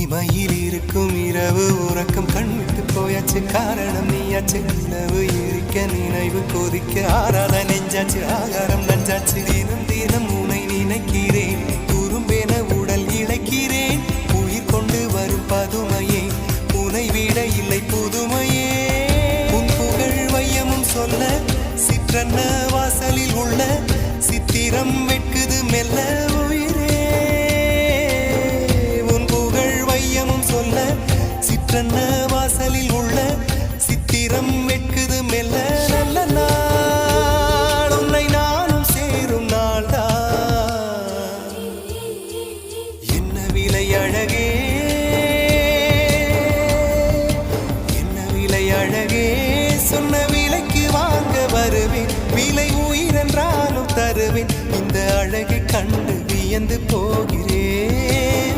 இமையில் இருக்கும் இரவு உறக்கம் கண்விட்டு போயாச்சு காரணம் நீயாச்சு நிலவு எரிக்க நினைவு கொதிக்க ஆறாத நெஞ்சாச்சு ஆகாரம் நஞ்சாச்சு தினம் தினம் உனை நினைக்கிறேன் குறும்பென உடல் இழைக்கிறேன் உயிர் கொண்டு வரும் பதுமையே உனை விட இல்லை புதுமையே உன் புகழ் வையமும் சொல்ல சிற்றன்ன வாசலில் உள்ள சித்திரம் வெட்குது மெல்ல உயிரே உன் புகழ் வையமும் சொல்ல சிற்றன்ன வாசலில் உள்ள சித்திரம் வெட்குது மெல்ல நல்ல நாள் உன்னை நானும் சேரும் நாள்தான் என்ன விலை அழகே என்ன விலை அழகே சொன்ன விலைக்கு வாங்க வருவேன் விலை உயிரென்றாலும் தருவேன் இந்த அழகை கண்டு வியந்து போகிறேன்